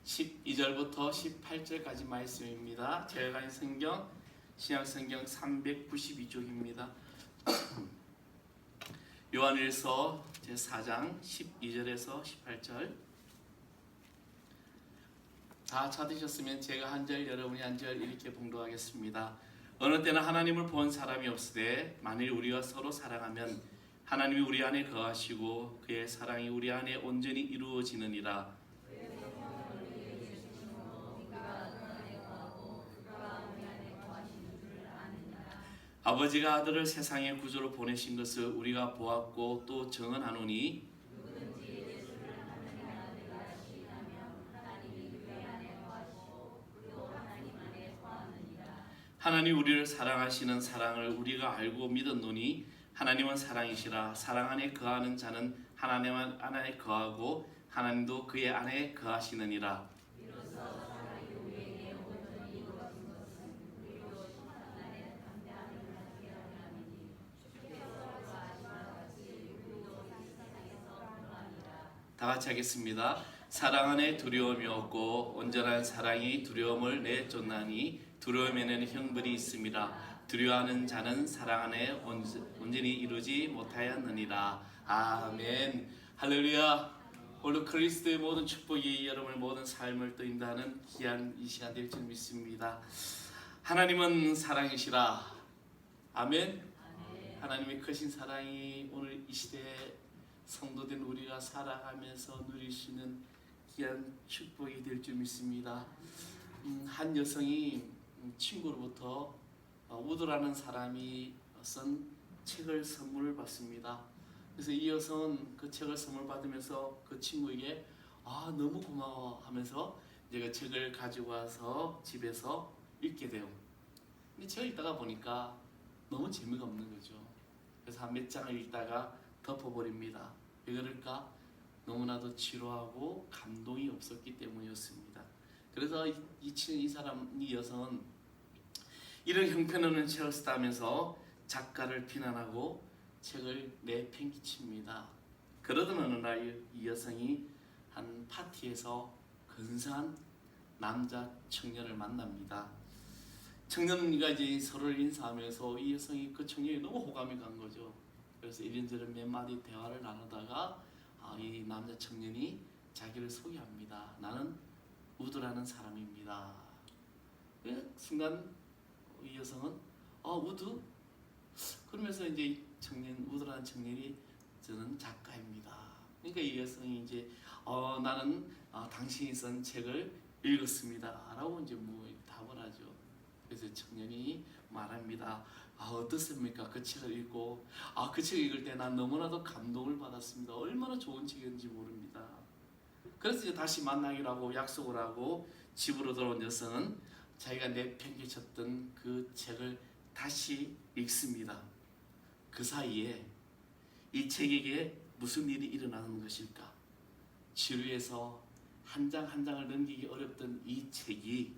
12절부터 18절까지 말씀입니다. 제가 가진 성경 신약성경 392쪽입니다. 요한일서 제4장 12절에서 18절. 다 찾으셨으면 제가 한 절 여러분이 한 절 이렇게 봉독하겠습니다. 어느 때는 하나님을 본 사람이 없으되 만일 우리가 서로 사랑하면 하나님이 우리 안에 거하시고 그의 사랑이 우리 안에 온전히 이루어지느니라. 아버지가 아들을 세상의 구주로 보내신 것을 우리가 보았고 또 증언하노니 하나님 우리를 사랑하시는 사랑을 우리가 알고 믿었노니 하나님은 사랑이시라. 사랑 안에 거하는 자는 하나님 안에 거하고 하나님도 그의 안에 거하시느니라. 다 같이 하겠습니다. 사랑 안에 두려움이 없고 온전한 사랑이 두려움을 내쫓나니 두려움에는 형벌이 있음이라. 두려워하는 자는 사랑 안에 온전히 이루지 못하였느니라. 아멘. 할렐루야. 오늘 그리스도의 모든 축복이 여러분의 모든 삶을 떠인다는 귀한 이 시간 될 줄 믿습니다. 하나님은 사랑이시라. 아멘. 하나님의 크신 사랑이 오늘 이 시대에 성도된 우리가 살아가면서 누릴 수 있는 귀한 축복이 될 줄 믿습니다. 한 여성이 친구로부터 우드라는 사람이 쓴 책을 선물을 받습니다. 그래서 이 여성은 그 책을 선물 받으면서 그 친구에게 너무 고마워 하면서 이제 그 책을 가지고 와서 집에서 읽게 돼요. 근데 책을 읽다가 보니까 너무 재미가 없는 거죠. 그래서 한 몇 장을 읽다가 덮어버립니다. 왜 그럴까? 너무나도 지루하고 감동이 없었기 때문이었습니다. 그래서 이 여성은 이런 형편없는 책을 쓰다면서 작가를 비난하고 책을 내팽개칩니다. 그러던 어느 날 이 여성이 한 파티에서 근사한 남자 청년을 만납니다. 청년과 이제 서로를 인사하면서 이 여성이 그 청년이 너무 호감이 간 거죠. 그래서 이런저런 몇 마디 대화를 나누다가 이 남자 청년이 자기를 소개합니다. 나는 우드라는 사람입니다. 순간 이 여성은 우드? 그러면서 이제 우드라는 청년이 저는 작가입니다. 그러니까 이 여성이 이제 나는 당신이 쓴 책을 읽었습니다. 라고 이제 답을 하죠. 그래서 청년이 말합니다. 어떻습니까? 그 책을 읽고 그 책을 읽을 때 난 너무나도 감동을 받았습니다. 얼마나 좋은 책이었는지 모릅니다. 그래서 이제 다시 만나기로 하고 약속을 하고 집으로 돌아온 여성은 자기가 내팽개쳤던 그 책을 다시 읽습니다. 그 사이에 이 책에게 무슨 일이 일어나는 것일까? 지루해서 한 장 한 장을 넘기기 어렵던 이 책이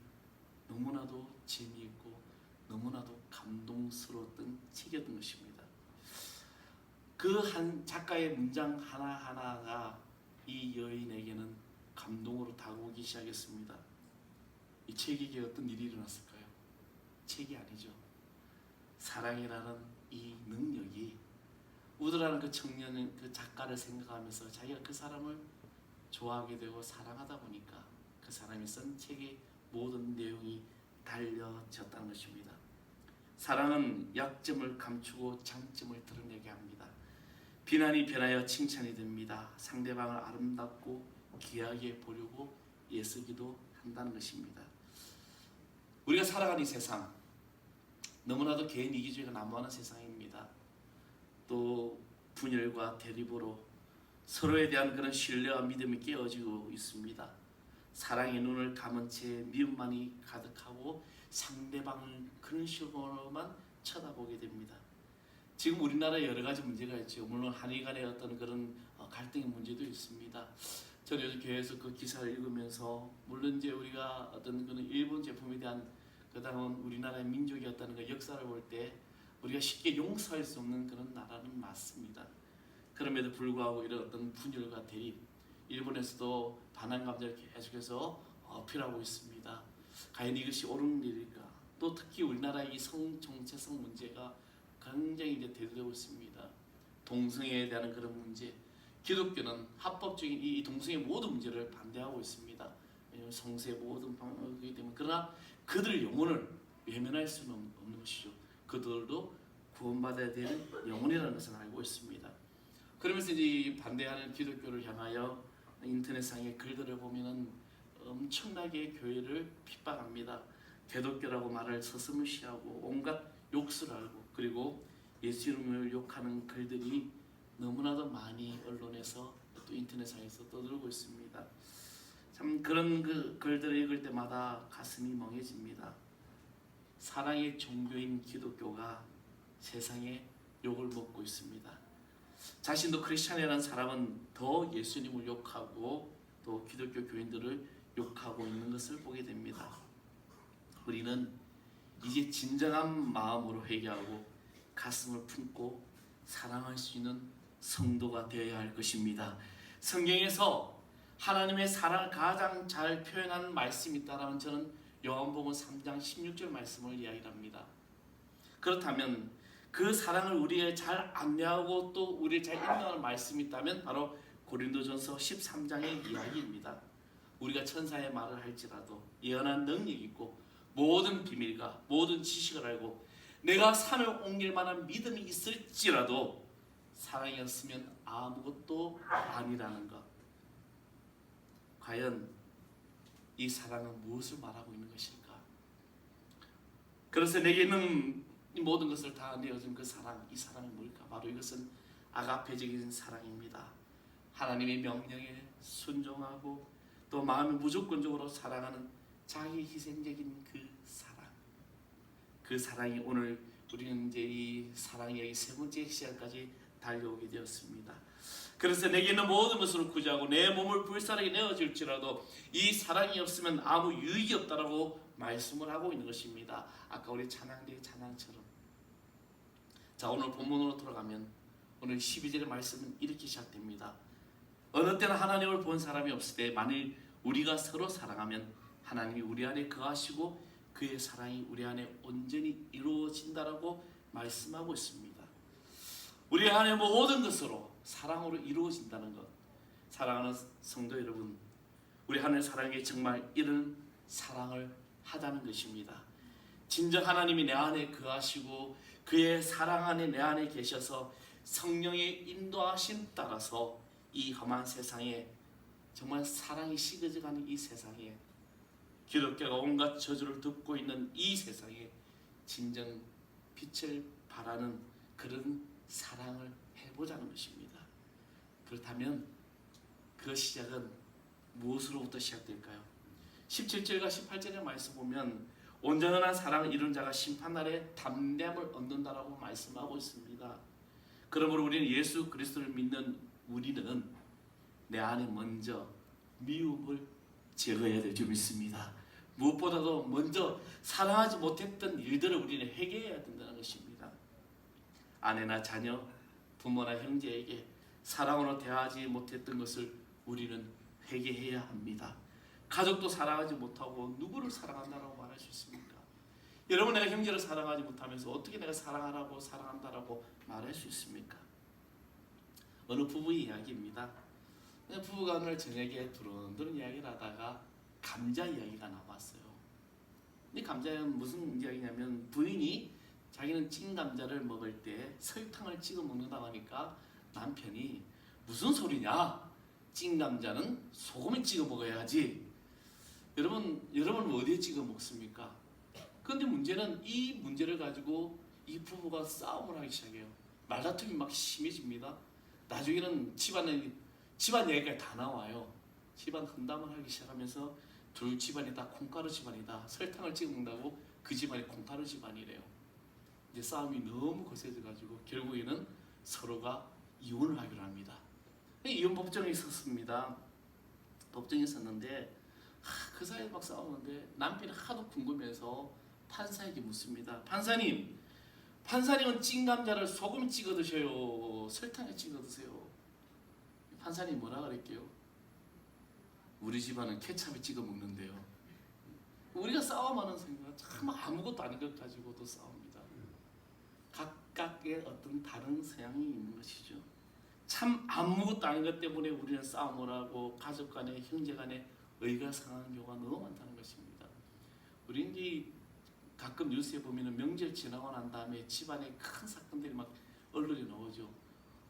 너무나도 재미있고 너무나도 감동스러웠던 책이었던 것입니다. 그 한 작가의 문장 하나하나가 이 여인에게는 감동으로 다가오기 시작했습니다. 이 책에게 어떤 일이 일어났을까요? 책이 아니죠. 사랑이라는 이 능력이 우드라는 그 청년은 그 작가를 생각하면서 자기가 그 사람을 좋아하게 되고 사랑하다 보니까 그 사람이 쓴 책의 모든 내용이 달려졌다는 것입니다. 사랑은 약점을 감추고 장점을 드러내게 합니다. 비난이 변하여 칭찬이 됩니다. 상대방을 아름답고 귀하게 보려고 애쓰기도 한다는 것입니다. 우리가 살아가는 이 세상 너무나도 개인 이기주의가 난무하는 세상입니다. 또 분열과 대립으로 서로에 대한 그런 신뢰와 믿음이 깨어지고 있습니다. 사랑의 눈을 감은 채 미움만이 가득하고 상대방을 그런 식으로만 쳐다보게 됩니다. 지금 우리나라에 여러 가지 문제가 있죠. 물론 한일 간의 어떤 그런 갈등의 문제도 있습니다. 저는 요즘 교회에서 그 기사를 읽으면서 물론 이제 우리가 어떤 그런 일본 제품에 대한 그다음은 우리나라의 민족이었다는 그 역사를 볼 때 우리가 쉽게 용서할 수 없는 그런 나라는 맞습니다. 그럼에도 불구하고 이런 어떤 분열과 대립, 일본에서도 반한 감정을 계속해서 어필하고 있습니다. 과연 이것이 옳은 일일까? 또 특히 우리나라의 이 성정체성 문제가 굉장히 이제 대두되고 있습니다. 동성애에 대한 그런 문제, 기독교는 합법적인 이 동성애 모든 문제를 반대하고 있습니다. 왜냐하면 성세 모든 방법이기 때문에. 그러나 그들 영혼을 외면할 수는 없는 것이죠. 그들도 구원받아야 되는 영혼이라는 것을 알고 있습니다. 그러면서 이제 반대하는 기독교를 향하여 인터넷상의 글들을 보면은 엄청나게 교회를 핍박합니다. 개독교라고 말을 서슴으시하고 온갖 욕설을 하고, 그리고 예수 이름을 욕하는 글들이 너무나도 많이 언론에서 또 인터넷상에서 떠들고 있습니다. 참 그런 그 글들을 읽을 때마다 가슴이 멍해집니다. 사랑의 종교인 기독교가 세상에 욕을 먹고 있습니다. 자신도 크리스찬이라는 사람은 더 예수님을 욕하고 또 기독교 교인들을 욕하고 있는 것을 보게 됩니다. 우리는 이제 진정한 마음으로 회개하고 가슴을 품고 사랑할 수 있는 성도가 되어야 할 것입니다. 성경에서 하나님의 사랑을 가장 잘 표현하는 말씀이 있다면 저는 요한복음 3장 16절 말씀을 이야기합니다. 그렇다면 그 사랑을 우리에 잘 안내하고 또 우리를 잘 인도하는 말씀이 있다면 바로 고린도전서 13장의 이야기입니다. 우리가 천사의 말을 할지라도 예언한 능력이 있고 모든 비밀과 모든 지식을 알고 내가 산을 옮길 만한 믿음이 있을지라도 사랑이 없으면 아무것도 아니라는 것. 과연 이 사랑은 무엇을 말하고 있는 것일까? 그래서 내게 있는 이 모든 것을 다 내어준 그 사랑, 이 사랑이 뭘까? 바로 이것은 아가페적인 사랑입니다. 하나님의 명령에 순종하고 또 마음이 무조건적으로 사랑하는 자기 희생적인 그 사랑. 그 사랑이 오늘 우리는 이제 이 사랑의 세 번째 시간까지 달려오게 되었습니다. 그래서 내게 있는 모든 것을 구제하고 내 몸을 불사르게 내어줄지라도 이 사랑이 없으면 아무 유익이 없다라고 말씀을 하고 있는 것입니다. 아까 우리 찬양대의 찬양처럼. 자, 오늘 본문으로 돌아가면 오늘 12절의 말씀은 이렇게 시작됩니다. 어느 때는 하나님을 본 사람이 없을 때 만일 우리가 서로 사랑하면 하나님이 우리 안에 거하시고 그의 사랑이 우리 안에 온전히 이루어진다라고 말씀하고 있습니다. 우리 안에 모든 것으로 사랑으로 이루어진다는 것. 사랑하는 성도 여러분, 우리 하나님의 사랑에 정말 이런 사랑을 하자는 것입니다. 진정 하나님이 내 안에 거하시고 그의 사랑 안에 내 안에 계셔서 성령의 인도하심 따라서 이 험한 세상에 정말 사랑이 식어져가는 이 세상에 기독교가 온갖 저주를 듣고 있는 이 세상에 진정 빛을 발하는 그런 사랑을 해보자는 것입니다. 그렇다면 그 시작은 무엇으로부터 시작될까요? 17절과 18절의 말씀 보면 온전한 사랑을 이룬 자가 심판날에 담대함을 얻는다라고 말씀하고 있습니다. 그러므로 우리는 예수 그리스도를 믿는 우리는 내 안에 먼저 미움을 제거해야 될 줄 믿습니다. 무엇보다도 먼저 사랑하지 못했던 일들을 우리는 회개해야 된다는 것입니다. 아내나 자녀, 부모나 형제에게 사랑으로 대하지 못했던 것을 우리는 회개해야 합니다. 가족도 사랑하지 못하고 누구를 사랑한다라고 말할 수 있습니까? 여러분, 내가 형제를 사랑하지 못하면서 어떻게 내가 사랑하라고 사랑한다라고 말할 수 있습니까? 어느 부부의 이야기입니다. 부부가 오늘 저녁에 두런두런 이야기를 하다가 감자 이야기가 나왔어요. 이 감자는 무슨 이야기냐면 부인이 자기는 찐 감자를 먹을 때 설탕을 찍어 먹는다고 하니까 남편이 무슨 소리냐? 찐 감자는 소금에 찍어 먹어야지. 여러분 어디에 찍어 먹습니까? 그런데 문제는 이 문제를 가지고 이 부부가 싸움을 하기 시작해요. 말다툼이 막 심해집니다. 나중에는 집안 얘기가 다 나와요. 집안 험담을 하기 시작하면서 둘 집안이 다 콩가루 집안이다. 설탕을 찍어 먹는다고 그 집안이 콩가루 집안이래요. 이제 싸움이 너무 거세져가지고 결국에는 서로가 이혼을 하기로 합니다. 이혼 법정에 있었습니다. 법정에 있었는데 그 사이에 막 싸우는데 남편이 하도 궁금해서 판사에게 묻습니다. 판사님은 찐 감자를 소금에 찍어 드셔요? 설탕에 찍어 드세요? 판사님 뭐라 그랬게요? 우리 집안은 케찹에 찍어 먹는데요. 우리가 싸움하는 생각 참 아무것도 아닌 것 가지고도 싸웁니다. 각각의 어떤 다른 성향이 있는 것이죠. 참 아무것도 아닌 것 때문에 우리는 싸움을 하고 가족 간에 형제 간에 의가 상하는 경우가 너무 많다는 것입니다. 우리 이제 가끔 뉴스에 보면은 명절 지나고 난 다음에 집안에 큰 사건들이 막 언론에 나오죠.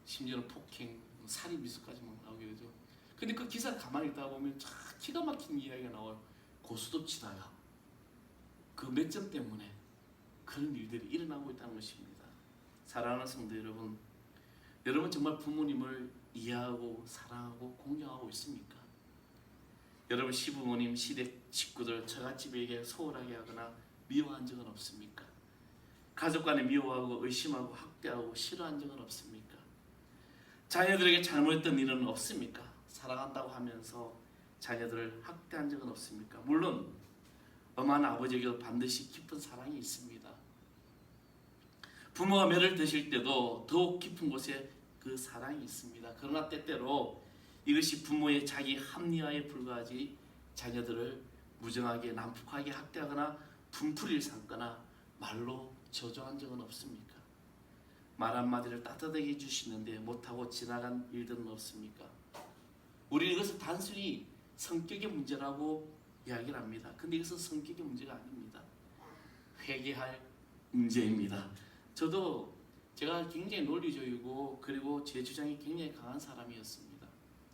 심지어는 폭행, 살인 미수까지 막 나오게 되죠. 근데 그 기사 가만히 있다가 보면 참 기가 막힌 이야기가 나와요. 고수도 치다가 그 몇 점 때문에 그런 일들이 일어나고 있다는 것입니다. 사랑하는 성도 여러분, 여러분 정말 부모님을 이해하고 사랑하고 공경하고 있습니까? 여러분 시부모님, 시댁 식구들 처갓집에게 소홀하게 하거나 미워한 적은 없습니까? 가족 간에 미워하고 의심하고 학대하고 싫어한 적은 없습니까? 자녀들에게 잘못했던 일은 없습니까? 사랑한다고 하면서 자녀들을 학대한 적은 없습니까? 물론 엄한 아버지에게 반드시 깊은 사랑이 있습니다. 부모가 매를 드실 때도 더욱 깊은 곳에 그 사랑이 있습니다. 그러나 때때로 이것이 부모의 자기 합리화에 불과하지 자녀들을 무정하게 난폭하게 학대하거나 분풀이를 삼거나 말로 저주한 적은 없습니까? 말 한마디를 따뜻하게 해주시는데 못하고 지나간 일들은 없습니까? 우리는 이것을 단순히 성격의 문제라고 이야기를 합니다. 근데 이것은 성격의 문제가 아닙니다. 회개할 문제입니다. 저도 제가 굉장히 논리적이고 그리고 제 주장이 굉장히 강한 사람이었습니다.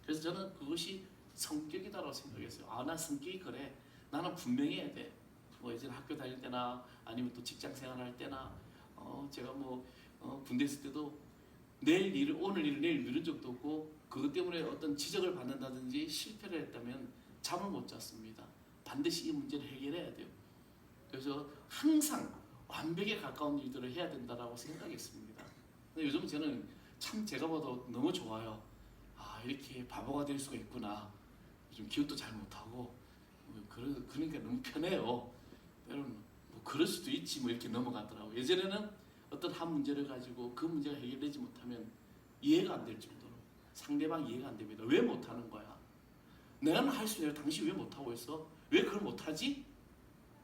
그래서 저는 그것이 성격이다라고 생각했어요. 아, 나 성격이 그래. 나는 분명히 해야 돼. 뭐 예전에 학교 다닐 때나 아니면 또 직장 생활할 때나 제가 군대 있을 때도 내일 일을 오늘 일을 내일 미룬 적도 없고 그것 때문에 어떤 지적을 받는다든지 실패를 했다면 잠을 못 잤습니다. 반드시 이 문제를 해결해야 돼요. 그래서 항상 완벽에 가까운 일들을 해야 된다라고 생각했습니다. 근데 요즘 저는 참 제가 봐도 너무 좋아요. 아, 이렇게 바보가 될 수가 있구나. 요즘 기억도 잘 못하고 그러니까 너무 편해요. 여러분 뭐 그럴 수도 있지 뭐 이렇게 넘어가더라고요. 예전에는 어떤 한 문제를 가지고 그 문제가 해결되지 못하면 이해가 안 될 정도로 상대방 이해가 안 됩니다. 왜 못하는 거야? 내가 할 수 있는데 당신 왜 못하고 있어? 왜 그걸 못하지?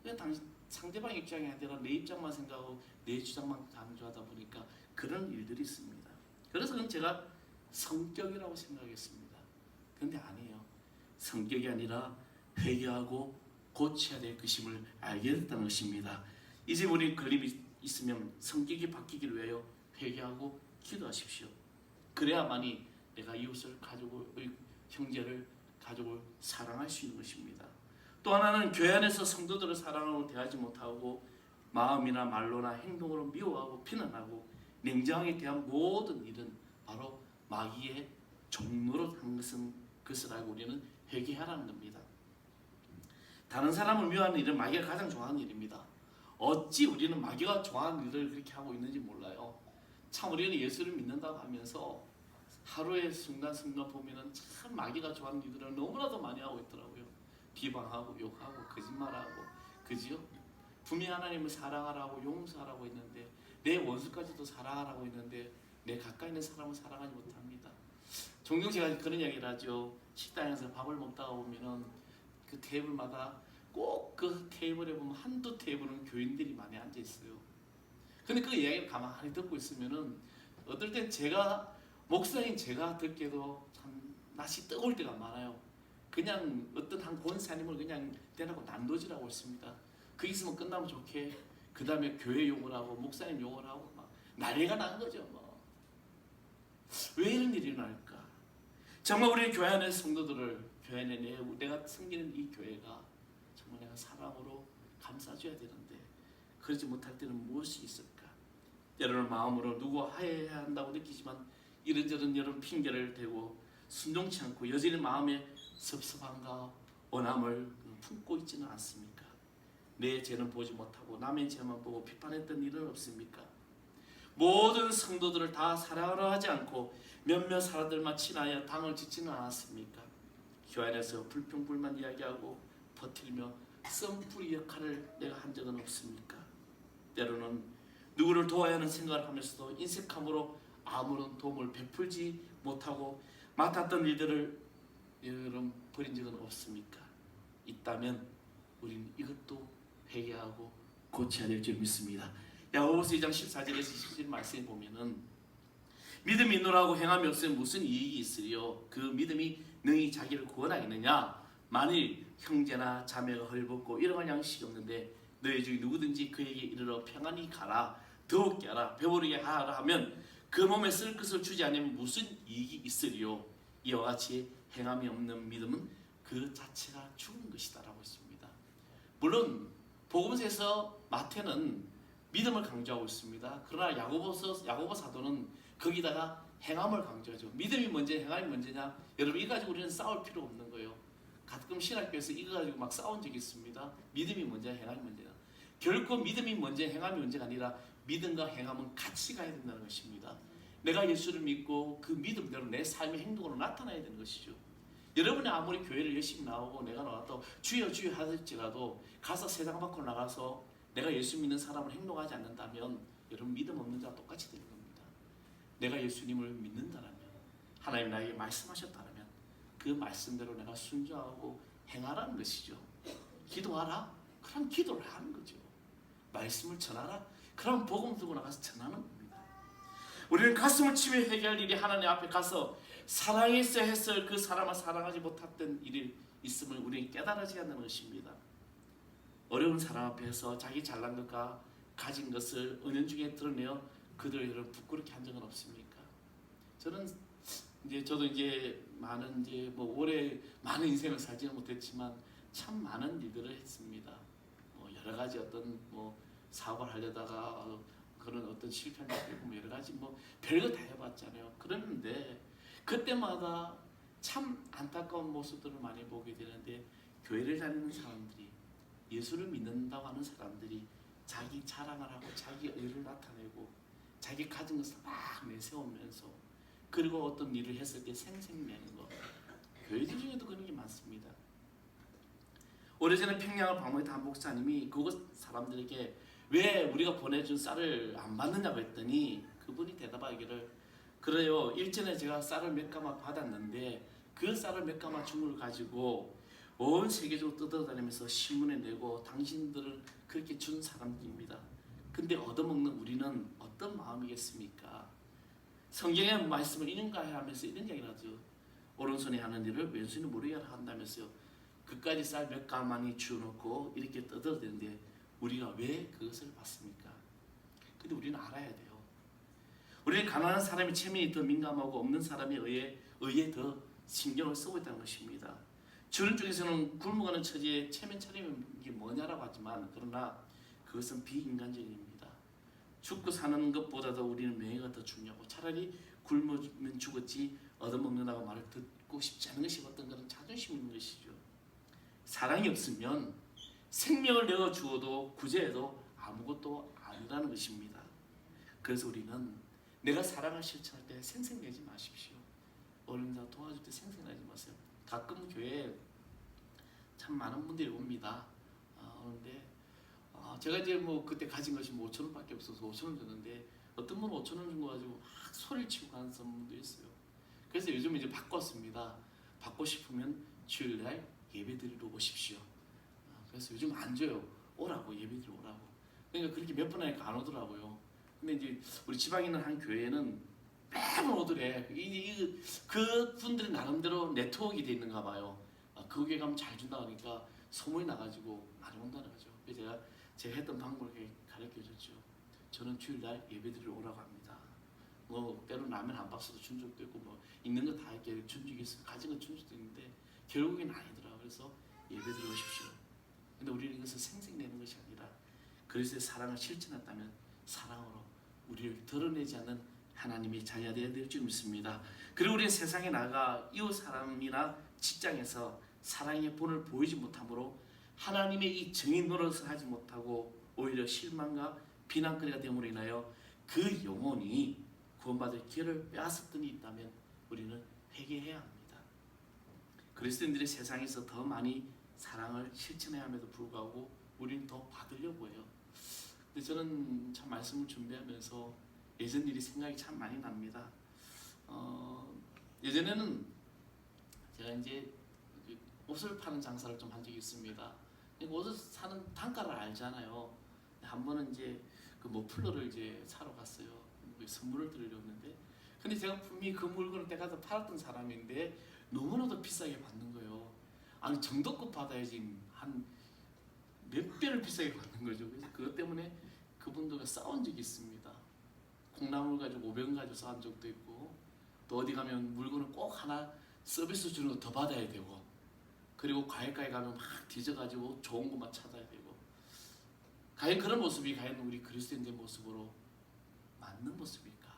그냥 상대방 입장이 아니라 내 입장만 생각하고 내 주장만 강조하다 보니까 그런 일들이 있습니다. 그래서 그건 제가 성격이라고 생각했습니다. 그런데 아니에요. 성격이 아니라 회개하고 고쳐야 될 것임을 알게 됐다는 것입니다. 이제 우리 걸림이 있으면 성격이 바뀌기를 위하여 회개하고 기도하십시오. 그래야만이 내가 이웃을 가족을 형제를 가족을 사랑할 수 있는 것입니다. 또 하나는 교회 안에서 성도들을 사랑하고 대하지 못하고 마음이나 말로나 행동으로 미워하고 비난하고 냉정하게 대한 모든 일은 바로 마귀의 종로로 한 것을 알고 우리는 회개하라는 겁니다. 다른 사람을 미워하는 일은 마귀가 가장 좋아하는 일입니다. 어찌 우리는 마귀가 좋아하는 일을 그렇게 하고 있는지 몰라요. 참 우리는 예수를 믿는다고 하면서 하루의 순간순간 보면은 참 마귀가 좋아하는 일들을 너무나도 많이 하고 있더라고요. 비방하고 욕하고 거짓말하고 그지요? 분명히 하나님을 사랑하라고 용서하라고 했는데 내 원수까지도 사랑하라고 했는데 내 가까이 있는 사람을 사랑하지 못합니다. 종종 제가 그런 이야기를 하죠. 식당에서 밥을 먹다가 보면은 그 테이블마다 꼭 그 테이블에 보면 한두 테이블은 교인들이 많이 앉아 있어요. 근데 그 이야기를 가만히 듣고 있으면은 어떨 땐 제가 목사인 제가 듣기에도 참 낯이 뜨거울 때가 많아요. 그냥 어떤 한 권사님을 그냥 대놓고 난도질하고 있습니다. 그 있으면 끝나면 좋게 그 다음에 교회 욕을 하고 목사님 욕을 하고 막 난리가 난 거죠. 왜 이런 일이 일어날까? 정말 우리 교회 안의 성도들을 교회 안에 내가 섬기는 이 교회가 정말 내가 사랑으로 감싸줘야 되는데 그러지 못할 때는 무엇이 있을까? 때로는 마음으로 누구 하해해야 한다고 느끼지만 이런저런 여러 핑계를 대고 순종치 않고 여전히 마음에 섭섭함과 원함을 품고 있지는 않습니까? 내 죄는 보지 못하고 남의 죄만 보고 비판했던 일은 없습니까? 모든 성도들을 다 사랑하려 하지 않고 몇몇 사람들만 친하여 당을 짓지는 않았습니까? 교회 안에서 불평불만 이야기하고 버티며 썸뿌리 역할을 내가 한 적은 없습니까? 때로는 누구를 도와야 하는 생각을 하면서도 인색함으로 아무런 도움을 베풀지 못하고 맡았던 일들을 여러분 버린 적은 없습니까? 있다면 우리는 이것도 회개하고 고쳐야 될 줄 믿습니다. 야고보서 2장 14절에서 20절 말씀에 보면은 믿음이 있노라고 행함이 없으면 무슨 이익이 있으리요? 그 믿음이 능히 자기를 구원하겠느냐? 만일 형제나 자매가 헐벗고 일용할 양식이 없는데 너희 중에 누구든지 그에게 이르러 평안히 가라, 더욱게 하라, 배부르게 하라 하면 그 몸에 쓸 것을 주지 않으면 무슨 이익이 있으리요? 이와 같이 행함이 없는 믿음은 그 자체가 죽은 것이다라고 했습니다. 물론 복음서에서 마태는 믿음을 강조하고 있습니다. 그러나 야고보 사도는 거기다가 행함을 강조하죠. 믿음이 먼저 행함이 먼저냐? 여러분 이거 가지고 우리는 싸울 필요 없는 거예요. 가끔 신학교에서 이거 가지고 막 싸운 적이 있습니다. 믿음이 먼저냐 행함이 먼저냐. 결코 믿음이 먼저 행함이 먼저가 아니라 믿음과 행함은 같이 가야 된다는 것입니다. 내가 예수를 믿고 그 믿음대로 내 삶의 행동으로 나타나야 되는 것이죠. 여러분이 아무리 교회를 열심히 나오고 내가 나왔다고 주여 주여 하실지라도 가서 세상 밖으로 나가서 내가 예수 믿는 사람을 행동하지 않는다면 여러분 믿음 없는 자와 똑같이 되는 겁니다. 내가 예수님을 믿는다면 하나님 나에게 말씀하셨다면 그 말씀대로 내가 순종하고 행하라는 것이죠. 기도하라? 그럼 기도를 하는 거죠. 말씀을 전하라? 그럼 복음 들고 나가서 전하는 겁니다. 우리는 가슴을 치며 회개할 일이 하나님 앞에 가서 사랑했어야 했을 그 사람을 사랑하지 못했던 일이 있음을 우리는 깨달아져야 하는 것입니다. 어려운 사람 앞에서 자기 잘난 것과 가진 것을 은연중에 드러내어 그들을 여러분 부끄럽게 한 적은 없습니까? 저도 많은 올해 많은 인생을 살지는 못했지만 참 많은 일들을 했습니다. 여러 가지 어떤 사업을 하려다가 그런 어떤 실패한 적도 여러 가지 별거 다 해봤잖아요. 그랬는데 그때마다 참 안타까운 모습들을 많이 보게 되는데 교회를 다니는 사람들이 예수를 믿는다고 하는 사람들이 자기 자랑을 하고 자기 의를 나타내고 자기 가진 것을 막 내세우면서 그리고 어떤 일을 했을 때 생색내는 거 교회들 중에도 그런 게 많습니다. 오래전에 평양을 방문했던 한 목사님이 그곳 사람들에게 왜 우리가 보내준 쌀을 안 받느냐고 했더니 그분이 대답하기를 그래요. 일전에 제가 쌀을 몇 가마 받았는데 그 쌀을 몇 가마 준 걸 가지고 온 세계적으로 떠돌아다니면서 신문에 내고 당신들은 그렇게 준 사람들입니다. 근데 얻어먹는 우리는 어떤 마음이겠습니까? 성경의 말씀을 인용가야 하면서 이런 이야기를 하죠. 오른손이 하는 일을 왼손이 모르게 한다면서요. 그까지 쌀 몇 가마니 주워놓고 이렇게 떠들어대는데 우리가 왜 그것을 받습니까? 근데 우리는 알아야 돼요. 우리는 가난한 사람이 체면이 더 민감하고 없는 사람에 의해 더 신경을 쓰고 있다는 것입니다. 저런 쪽에서는 굶어가는 처지에 체면 차리면 이게 뭐냐라고 하지만 그러나 그것은 비인간적인 일입니다. 죽고 사는 것보다도 우리는 명예가 더 중요하고 차라리 굶으면 죽었지 얻어먹는다고 말을 듣고 싶지 않은 것이 어떤 그런 자존심 있는 것이죠. 사랑이 없으면 생명을 내어 주어도 구제해도 아무것도 아니라는 것입니다. 그래서 우리는 내가 사랑을 실천할 때 생색내지 마십시오. 어려운 자 도와줄 때 생색내지 마세요. 가끔 교회에 참 많은 분들이 옵니다. 그런데 제가 그때 가진 것이 5,000원밖에 없어서 5,000원 줬는데 어떤 분은 5,000원 준 거 가지고 막 소리를 치고 가는 분도 있어요. 그래서 요즘 바꿨습니다. 받고 싶으면 주일날 예배드리러 오십시오. 그래서 요즘 안 줘요. 오라고 예배드리러 오라고. 그러니까 그렇게 몇 번 하니까 안 오더라고요. 근데 우리 지방에 있는 한 교회는 매번 오더래. 그 분들이 나름대로 네트워크가 돼 있는가 봐요. 그 교회 가면 잘 준다 하니까 소문이 나가지고 많이 온다는 거죠. 그래서 제가 했던 방법을 가르쳐줬죠. 저는 주일날 예배드리러 오라고 합니다. 때로 라면 한 박스도 준 적도 있고 있는 거 다 이렇게 준 적이 있어요. 가진 거 준 적도 있는데 결국엔 아니더라고요. 그래서 예배드리러 오십시오. 근데 우리는 이것을 생색내는 것이 아니라 그리스도의 사랑을 실천했다면 사랑으로 우리를 드러내지 않는 하나님의 자녀가 되어야 될 줄 믿습니다. 그리고 우리는 세상에 나가 이웃 사람이나 직장에서 사랑의 본을 보이지 못하므로 하나님의 이 정의 노릇을 하지 못하고 오히려 실망과 비난거리가 됨으로 인하여 그 영혼이 구원받을 기회를 빼앗았던 일이 있다면 우리는 회개해야 합니다. 그리스도인들이 세상에서 더 많이 사랑을 실천해야 함에도 불구하고 우리는 더 받으려고 해요. 근데 저는 참 말씀을 준비하면서 예전 일이 생각이 참 많이 납니다. 예전에는 제가 이제 옷을 파는 장사를 좀 한 적이 있습니다. 옷을 사는 단가를 알잖아요. 한 번은 이제 그 머플러를 이제 사러 갔어요. 선물을 드리려는데, 근데 제가 분명히 그 물건을 내가 다 팔았던 사람인데 너무나도 비싸게 받는 거예요. 아니 정도껏 받아야지 한 몇 배를 비싸게 받는 거죠. 그래서 그것 때문에 그분들과 싸운 적이 있습니다. 콩나물 가지고 500원 가지고 싸운 적도 있고, 또 어디 가면 물건을 꼭 하나 서비스 주는 거 더 받아야 되고, 그리고 과일가게 가면 막 뒤져가지고 좋은 것만 찾아야 되고, 과연 그런 모습이 과연 우리 그리스도인의 모습으로 맞는 모습일까?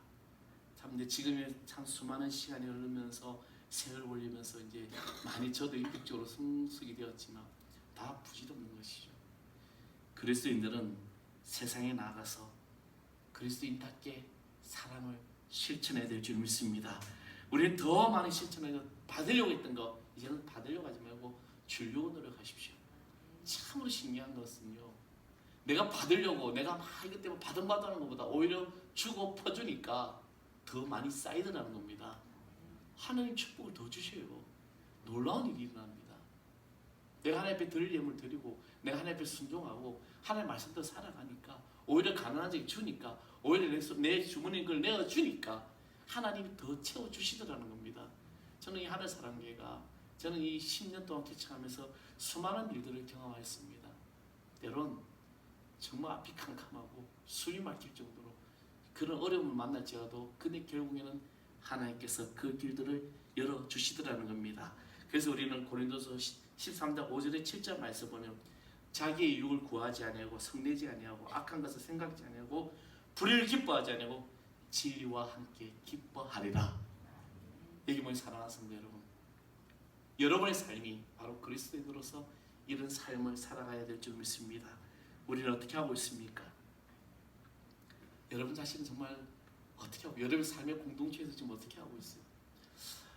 참 근데 지금의 참 수많은 시간이 흐르면서 세월 올리면서 이제 많이 저도 인격적으로 성숙이 되었지만 다 부질없는 것이죠. 그리스도인들은 세상에 나가서 그리스도인답게 사랑을 실천해야 될 줄 믿습니다. 우리는 더 많이 실천해서 받으려고 했던 거 이제는 받으려고 하지 말고 주려고 노력하십시오. 참으로 신기한 것은요, 내가 받으려고 내가 막 이것 때문에 받은 것보다 오히려 주고 퍼주니까 더 많이 쌓이더라는 겁니다. 하나님 축복을 더 주셔요. 놀라운 일이 일어납니다. 내가 하나님 앞에 드릴 예물을 드리고 내가 하나님 앞에 순종하고 하나님 말씀대로 살아가니까 오히려 가난한 자에게 주니까, 오히려 내 주머니에 그걸 내어주니까 하나님이 더 채워주시더라는 겁니다. 저는 이 하늘사랑교회가 저는 이 10년 동안 개척하면서 수많은 일들을 경험하였습니다. 때론 정말 앞이 캄캄하고 숨이 막힐 정도로 그런 어려움을 만날지라도 근데 결국에는 하나님께서 그 길들을 열어주시더라는 겁니다. 그래서 우리는 고린도서 13장 5절에 7절 말씀 보면 자기의 유익을 구하지 아니하고 성내지 아니하고 악한 것을 생각지 아니하고 불의를 기뻐하지 아니하고 진리와 함께 기뻐하리라. 여기 보니 사랑하는 성도 여러분, 여러분의 삶이 바로 그리스도인으로서 이런 삶을 살아가야 될 줄 믿습니다. 우리는 어떻게 하고 있습니까? 여러분 자신은 정말 어떻게 하고, 여러분의 삶의 공동체에서 지금 어떻게 하고 있어요?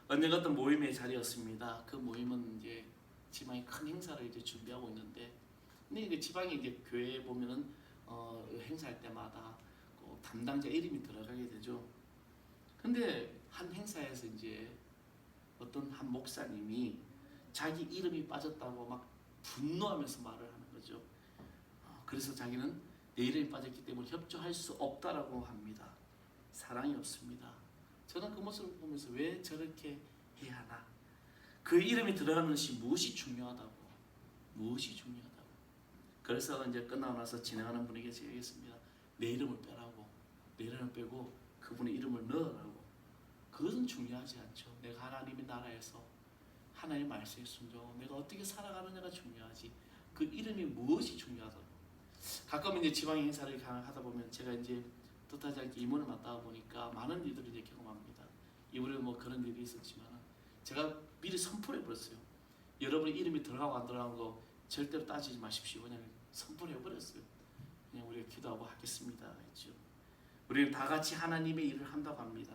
언제 어떤 모임의 자리였습니다. 그 모임은 이제 지방에 큰 행사를 이제 준비하고 있는데, 근데 이제 지방에 이제 교회에 보면은 행사할 때마다 그 담당자 이름이 들어가게 되죠. 근데 한 행사에서 이제 어떤 한 목사님이 자기 이름이 빠졌다고 막 분노하면서 말을 하는 거죠. 그래서 자기는 내 이름이 빠졌기 때문에 협조할 수 없다라고 합니다. 사랑이 없습니다. 저는 그 모습을 보면서 왜 저렇게 해야 하나? 그 이름이 들어가는 것이 무엇이 중요하다고? 무엇이 중요하다고? 그래서 이제 끝나고 나서 진행하는 분에게 제가 얘기했습니다. 내 이름을 빼라고. 내 이름을 빼고 그분의 이름을 넣으라고. 그것은 중요하지 않죠. 내가 하나님의 나라에서 하나님의 말씀에 순종하고 내가 어떻게 살아가느냐가 중요하지. 그 이름이 무엇이 중요하다고. 가끔 이제 지방 행사를 하다 보면 제가 이제 뜻하지 않게 임원을 맡다 보니까 많은 일들을 이제 경험합니다. 이번에 뭐 그런 일이 있었지만 제가 미리 선포해 버렸어요. 여러분의 이름이 들어가고 안 들어간 거 절대로 따지지 마십시오. 그냥 선포해 버렸어요. 그냥 우리가 기도하고 하겠습니다 했죠. 우리는 다 같이 하나님의 일을 한다고 합니다.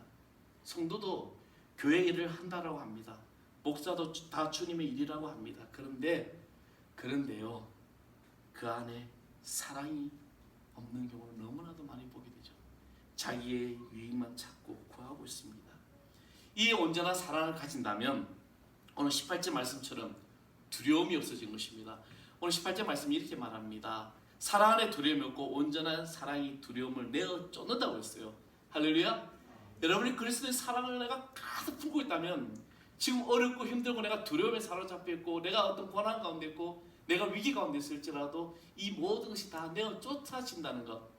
성도도 교회 일을 한다라고 합니다. 목사도 다 주님의 일이라고 합니다. 그런데요, 그 안에 사랑이 없는 경우를 너무나도 많이 보게 되죠. 자기의 유익만 찾고 구하고 있습니다. 이 온전한 사랑을 가진다면 오늘 18절 말씀처럼 두려움이 없어진 것입니다. 오늘 18절 말씀이 이렇게 말합니다. 사랑 안에 두려움이 없고 온전한 사랑이 두려움을 내어 쫓는다고 했어요. 할렐루야. 여러분이 그리스도의 사랑을 내가 가득 품고 있다면 지금 어렵고 힘들고 내가 두려움에 사로잡혀 있고 내가 어떤 고난 가운데 있고 내가 위기 가운데 있을지라도 이 모든 것이 다 내어 쫓아진다는 것,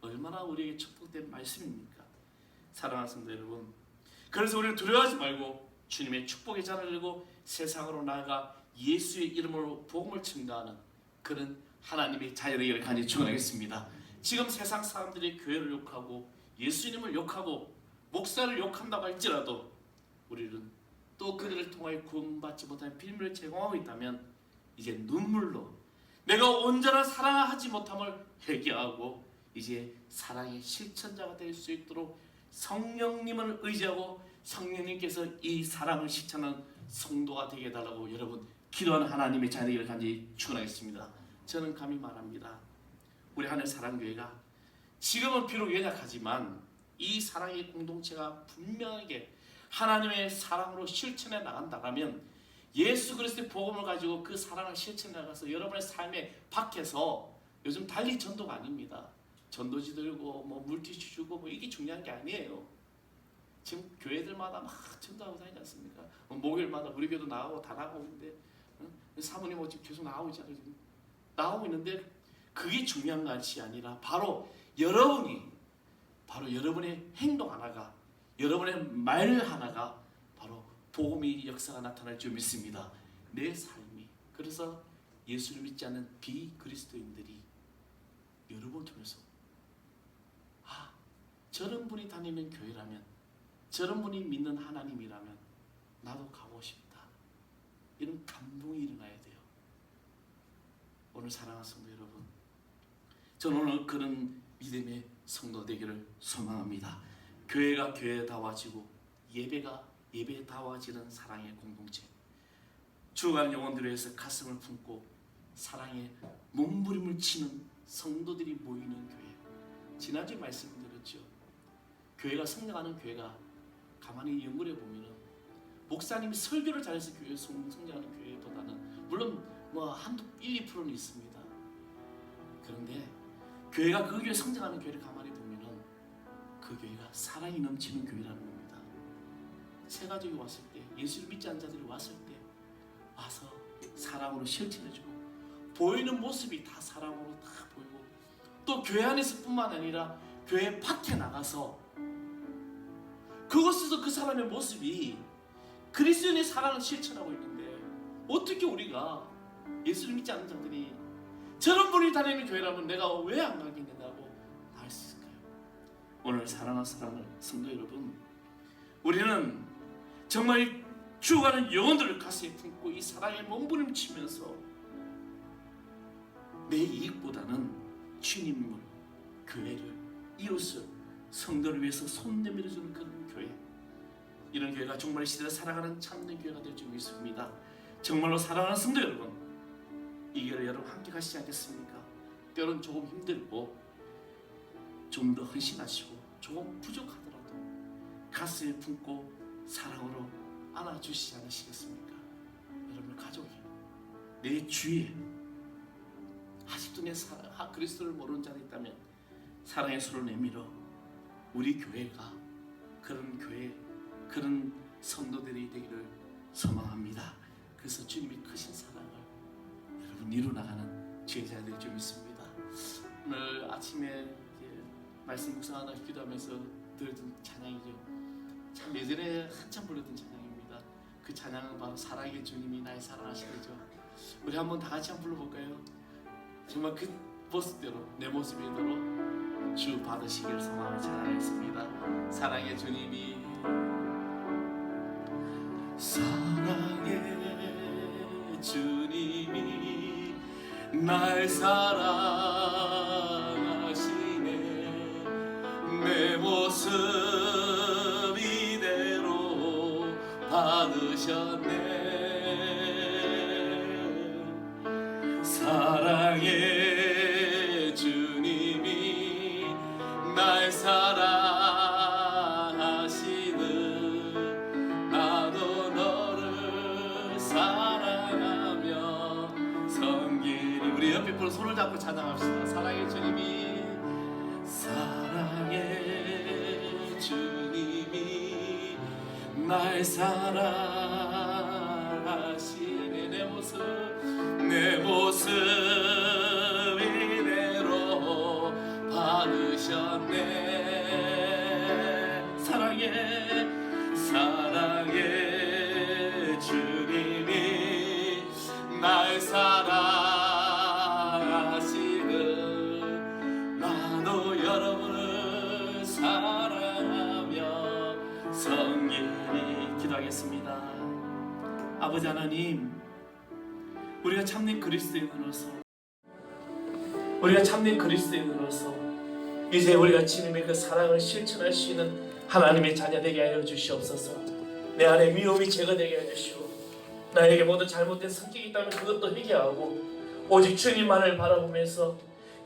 얼마나 우리에게 축복된 말씀입니까? 사랑하는 성도 여러분, 그래서 우리는 두려워하지 말고 주님의 축복의 잔을 들고 세상으로 나아가 예수의 이름으로 복음을 증거하는 그런 하나님의 자녀되기를 간절히 축원하겠습니다. 지금 세상 사람들이 교회를 욕하고 예수님을 욕하고 목사를 욕한다고 할지라도 우리는 또 그들을 통하여 구원받지 못하는 빌미를 제공하고 있다면 이제 눈물로 내가 온전한 사랑을 하지 못함을 회개하고 이제 사랑의 실천자가 될 수 있도록 성령님을 의지하고 성령님께서 이 사랑을 실천하는 성도가 되게 해달라고 여러분 기도하는 하나님의 자녀를 간절히 축원하겠습니다. 저는 감히 말합니다. 우리 하늘사랑교회가 지금은 비록 연약하지만 이 사랑의 공동체가 분명하게 하나님의 사랑으로 실천해 나간다면 예수 그리스도의 복음을 가지고 그 사랑을 실천해 나가서 여러분의 삶의 밖에서 요즘 달리 전도가 아닙니다. 전도지 들고 뭐 물티슈 주고 뭐 이게 중요한 게 아니에요. 지금 교회들마다 막 전도하고 다니지 않습니까? 목요일마다 우리 교회도 나가고 다 나가고 있는데 사모님 뭐 지금 계속 나가고 있잖아요. 지금 나오고 있는데 그게 중요한 것이 아니라 바로 여러분의 행동 하나가, 여러분의 말 하나가 바로 복음의 역사가 나타날 줄 믿습니다. 내 삶이. 그래서 예수를 믿지 않는 비그리스도인들이 여러분을 통해서 저런 분이 다니는 교회라면, 저런 분이 믿는 하나님이라면 나도 가고 싶다, 이런 감동이 일어나야 돼요. 오늘 사랑하는 성도 여러분, 저는 오늘 그런 믿음의 성도 되기를 소망합니다. 교회가 교회다워지고 예배가 예배다워지는 사랑의 공동체, 죽어가는 영혼들을 위해서 가슴을 품고 사랑의 몸부림을 치는 성도들이 모이는 교회. 지난주에 말씀드렸죠. 교회가 성장하는 교회가 가만히 연구해 보면은 목사님이 설교를 잘해서 교회 성장하는 교회보다는 물론 뭐 한두 1, 2%는 있습니다. 그런데 교회가 그 교회 성장하는 교회를 가만히 보면은 그 교회가 사랑이 넘치는 교회라는 겁니다. 새 가족이 왔을 때, 예수를 믿지 않는 자들이 왔을 때 와서 사랑으로 실천해주고 보이는 모습이 다 사랑으로 다 보이고, 또 교회 안에서뿐만 아니라 교회 밖에 나가서 그곳에서 그 사람의 모습이 그리스도인의 사랑을 실천하고 있는데 어떻게 우리가 예수를 믿지 않는 자들이 저런 분이 다니는 교회라면 내가 왜 안 가겠냐고 할 수 있을까요? 오늘 사랑하는 성도 여러분, 우리는 정말 죽어가는 영혼들을 가슴에 품고 이 사랑의 몸부림치면서 내 이익보다는 주님을, 교회를, 이웃을, 성도를 위해서 손 내밀어주는 그런 교회, 이런 교회가 정말 시대를 살아가는 참된 교회가 될 줄 믿습니다. 정말로 사랑하는 성도 여러분, 이 길을 여러분 함께 가시지 않겠습니까? 때로는 조금 힘들고 좀 더 헌신하시고 조금 부족하더라도 가슴에 품고 사랑으로 안아주시지 않으시겠습니까? 여러분의 가족이, 내 주위에 아직도 내 그리스도를 모르는 자가 있다면 사랑의 손을 내밀어 우리 교회가 그런 교회, 그런 성도들이 되기를 소망합니다. 그래서 주님이 크신 사랑을 여러분 이루어나가는 제자가 될 줄 믿습니다. 오늘 아침에 말씀 묵상하다 기도하면서 들었던 찬양이죠. 참 예전에 한참 불렀던 찬양입니다. 그 찬양은 바로 사랑의 주님이 날 사랑하시겠죠. 우리 한번 다 같이 한번 불러볼까요? 정말 그 모습대로, 내 모습대로 주 받으시길 소망하며 찬양했습니다. 사랑의 주님이, 사랑의 주님이 날 사랑하시네. 내 모습 이대로 받으셨네. 사랑의 주님이 날 사랑하시는 나도 너를 사랑하며 섬기리. 우리 옆에 분 손을 잡고 찬양합시다. 사랑의 주님이, 사랑의 주님이 날 사랑하시네. 내 모습 이대로 받으셨네. 사랑의 주님이 날 사랑하시는 나도 여러분을 사랑하며 섬기리. 기도하겠습니다. 아버지 하나님, 우리가 참된 그리스도인으로서 이제 우리가 주님의 그 사랑을 실천할 수 있는 하나님의 자녀 되게 하여 주시옵소서. 내 안에 미움이 제거되게 하여 주시고, 나에게 모든 잘못된 성격이 있다면 그것도 회개하고 오직 주님만을 바라보면서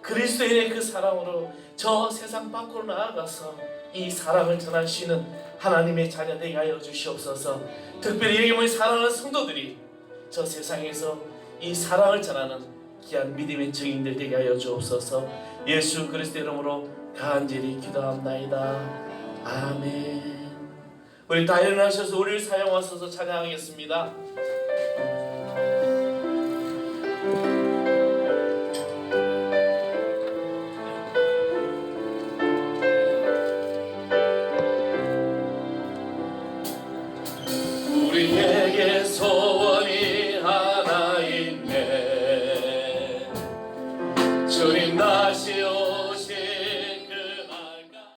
그리스도인의 그 사랑으로 저 세상 밖으로 나아가서 이 사랑을 전할 수 있는 하나님의 자녀 되게 하여 주시옵소서. 특별히 여기 모인 사랑하는 성도들이 저 세상에서 이 사랑을 전하는 귀한 믿음의 증인들 되게 하여 주옵소서. 예수 그리스도 이름으로 간절히 기도합나이다. 아멘. 우리 다 일어나셔서 우리를 사용하셔서 찬양하겠습니다. 우리의